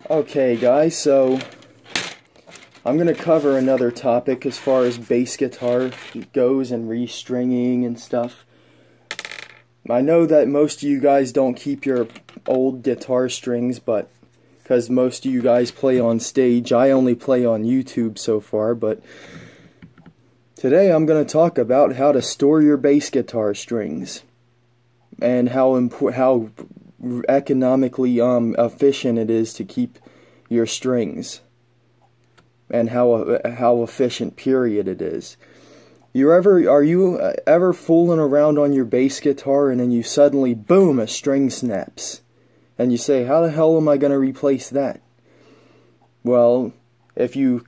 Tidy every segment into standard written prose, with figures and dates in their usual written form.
Okay guys, so I'm going to cover another topic as far as bass guitar goes and restringing and stuff. I know that most of you guys don't keep your old guitar strings, but because most of you guys play on stage, I only play on YouTube so far, but today I'm going to talk about how to store your bass guitar strings and how economically efficient it is to keep your strings, and how efficient period it is. Are you ever fooling around on your bass guitar and then you suddenly, boom, a string snaps and you say, how the hell am I going to replace that? Well, if you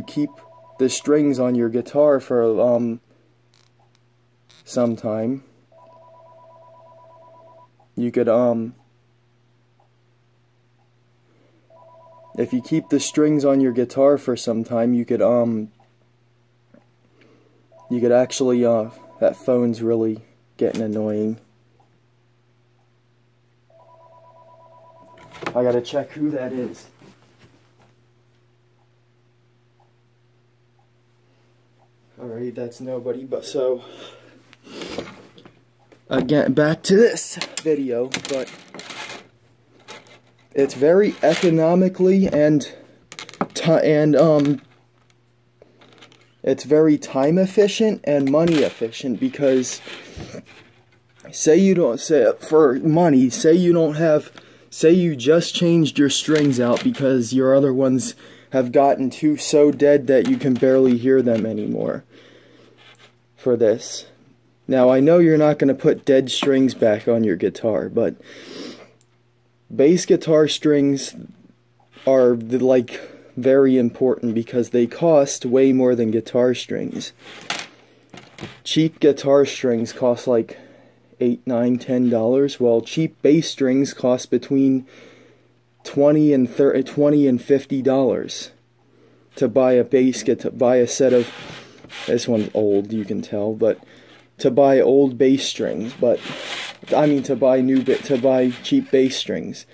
keep the strings on your guitar for some time, you could if you keep the strings on your guitar for some time, you could actually that phone's really getting annoying. I gotta check who that is. Alright, that's nobody, but so again, back to this video, but it's very economically and it's very time efficient and money efficient, because say you just changed your strings out because your other ones have gotten so dead that you can barely hear them anymore for this. Now, I know you're not going to put dead strings back on your guitar, but bass guitar strings are very important because they cost way more than guitar strings. Cheap guitar strings cost like $8, $9, $10. Well, cheap bass strings cost between $20 and $50 to buy a bass guitar, buy a set of, this one's old, you can tell, but to buy old bass strings, but I mean to buy cheap bass strings.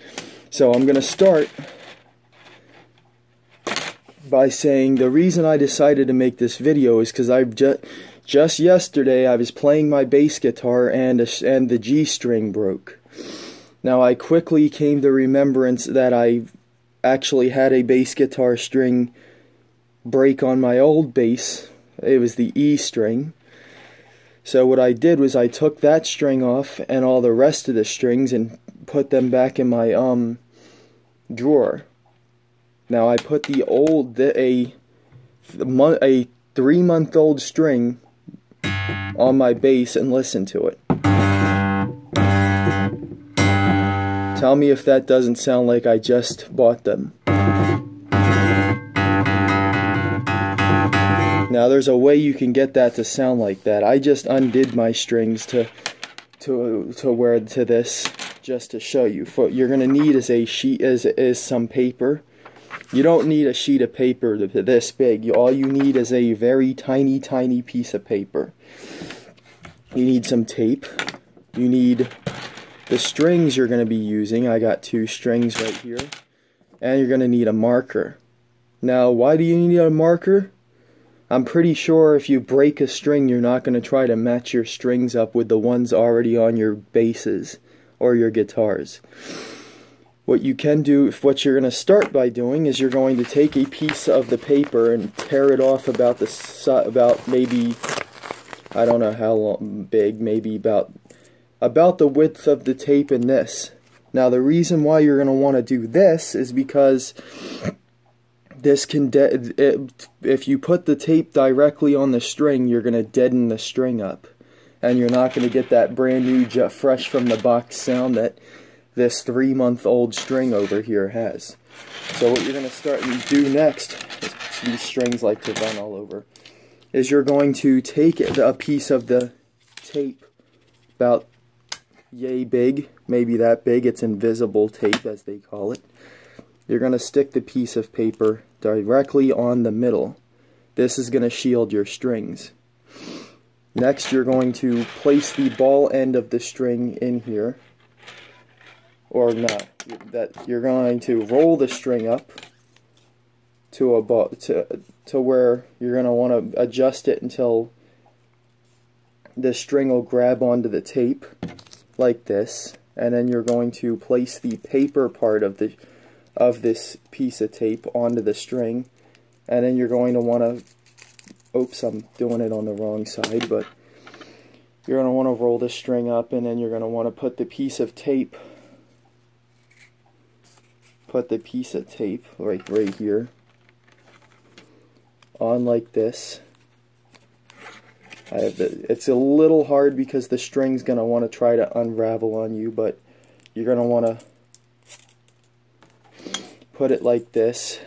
So I'm gonna start by saying the reason I decided to make this video is because just yesterday I was playing my bass guitar and the G string broke. Now I quickly came to remembrance that I actually had a bass guitar string break on my old bass. It was the E string. So what I did was I took that string off and all the rest of the strings and put them back in my drawer. Now I put a 3-month-old string on my bass and listen to it. Tell me if that doesn't sound like I just bought them. Now there's a way you can get that to sound like that. I just undid my strings to this just to show you. What you're gonna need is some paper. You don't need a sheet of paper this big. All you need is a very tiny piece of paper. You need some tape. You need the strings you're gonna be using. I got 2 strings right here. And you're gonna need a marker. Now, why do you need a marker? I'm pretty sure if you break a string, you're not going to try to match your strings up with the ones already on your basses or your guitars. What you can do, what you're going to start by doing, is you're going to take a piece of the paper and tear it off about maybe, I don't know how big, maybe about the width of the tape in this. Now the reason why you're going to want to do this is because if you put the tape directly on the string, you're going to deaden the string up. And you're not going to get that brand new, fresh from the box sound that this 3-month-old string over here has. So what you're going to start and do next, these strings like to run all over, is you're going to take a piece of the tape about yay big, maybe that big, it's invisible tape as they call it. You're going to stick the piece of paper directly on the middle. This is going to shield your strings. Next, you're going to place the ball end of the string in here, or not, that you're going to roll the string up to where you're going to want to adjust it until the string will grab onto the tape like this, and then you're going to place the paper part of this piece of tape onto the string, and then you're going to want to, oops, I'm doing it on the wrong side, but you're going to want to roll the string up, and then you're going to want to put the piece of tape right here on like this. It's a little hard because the string's going to want to try to unravel on you, but you're going to want to put it like this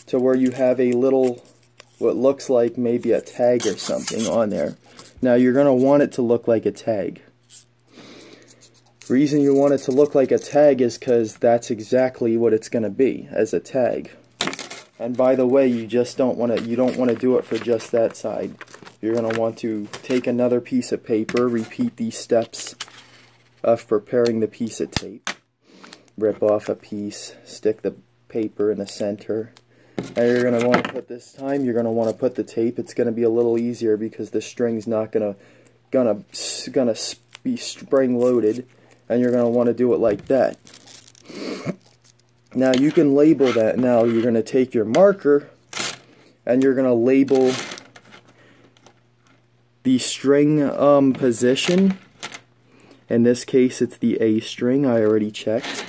to where you have a little, what looks like maybe a tag or something on there. Now you're going to want it to look like a tag. Reason you want it to look like a tag is because that's exactly what it's going to be, as a tag. And by the way, you don't want to do it for just that side. You're going to want to take another piece of paper, repeat these steps of preparing the piece of tape. Rip off a piece, stick the paper in the center, and you're going to want to put, this time you're going to want to put the tape. It's going to be a little easier because the string's not gonna be spring loaded, and you're going to want to do it like that. Now you can label that. Now you're going to take your marker and you're going to label the string position. In this case it's the A string, I already checked.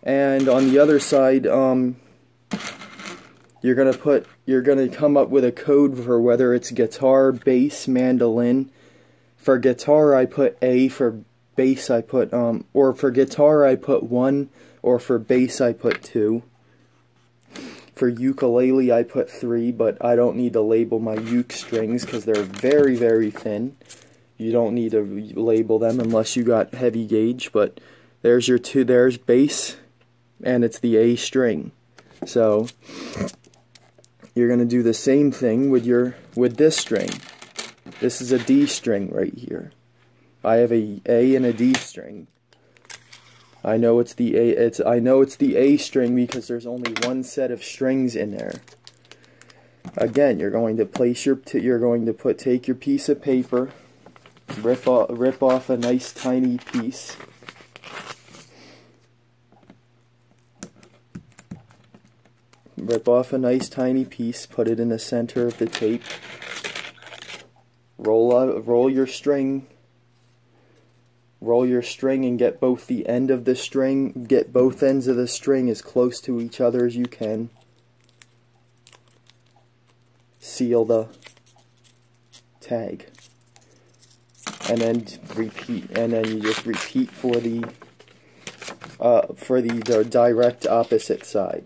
And on the other side, you're going to come up with a code for whether it's guitar, bass, mandolin. For guitar I put A, for bass I put or for guitar I put 1, or for bass I put 2. For ukulele I put 3, but I don't need to label my uke strings because they're very, very thin. You don't need to label them unless you got heavy gauge, but there's your 2, there's bass, and it's the A string. So you're going to do the same thing with this string. This is a D string right here. I have a A and a D string. I know it's the A string because there's only one set of strings in there. Again, you're going to take your piece of paper, rip off a nice tiny piece. Rip off a nice tiny piece, put it in the center of the tape. Roll your string and get both the end of the string, get both ends of the string as close to each other as you can. Seal the tag. And then repeat, and then you just repeat for the direct opposite side.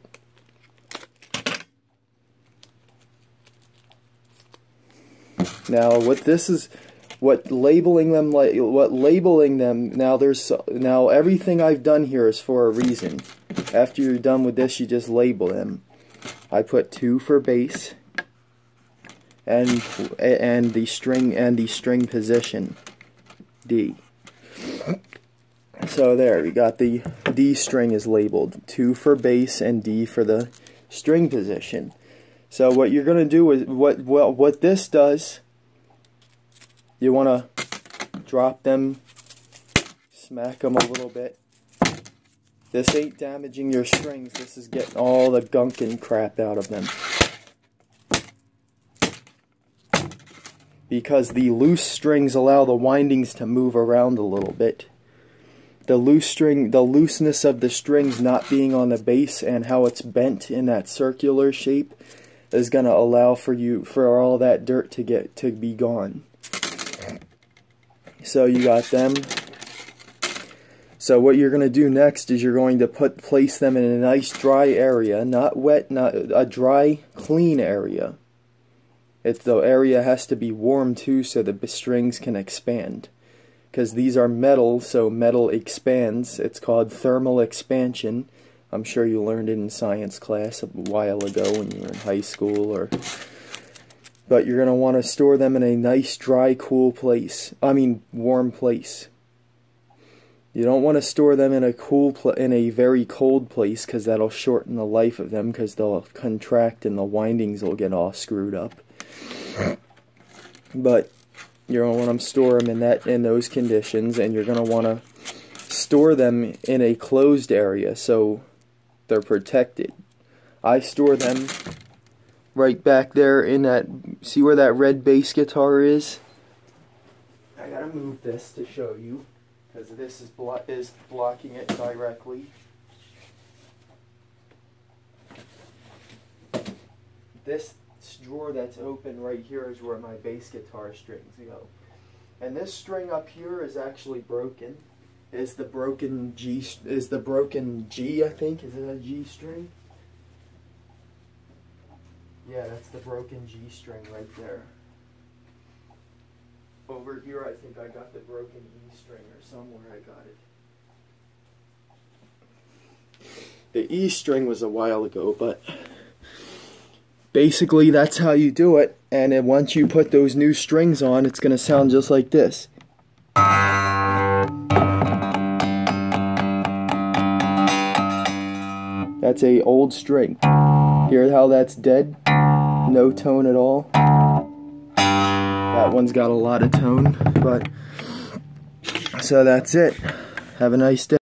Now labeling them, now everything I've done here is for a reason. After you're done with this, you just label them. I put 2 for bass and the string position, D. So there, we got the D string is labeled, 2 for bass and D for the string position. So what you're going to do is, what this does, you want to drop them, smack them a little bit. This ain't damaging your strings, this is getting all the gunk and crap out of them. Because the loose strings allow the windings to move around a little bit. The looseness of the strings not being on the bass and how it's bent in that circular shape is going to allow for all that dirt to be gone. So you got them. So what you're going to do next is you're going to place them in a nice dry area, not wet, not a dry, clean area. The area has to be warm too so the strings can expand. Because these are metal, so metal expands. It's called thermal expansion. I'm sure you learned it in science class a while ago when you were in high school or But you're going to want to store them in a nice, dry, cool place. I mean, warm place. You don't want to store them in a very cold place, because that'll shorten the life of them, because they'll contract and the windings will get all screwed up. But you're going to want to store them in those conditions, and you're going to want to store them in a closed area so they're protected. I store them right back there in that, see where that red bass guitar is? I gotta move this to show you, because this is blocking it directly. This drawer that's open right here is where my bass guitar strings go. And this string up here is actually broken. Is the broken G, I think? Is it a G string? Yeah, that's the broken G string right there. Over here, I think I got the broken E string, or somewhere I got it. The E string was a while ago, but basically that's how you do it. And then once you put those new strings on, it's going to sound just like this. That's a old string. Hear how that's dead? No tone at all. That one's got a lot of tone, but so that's it. Have a nice day.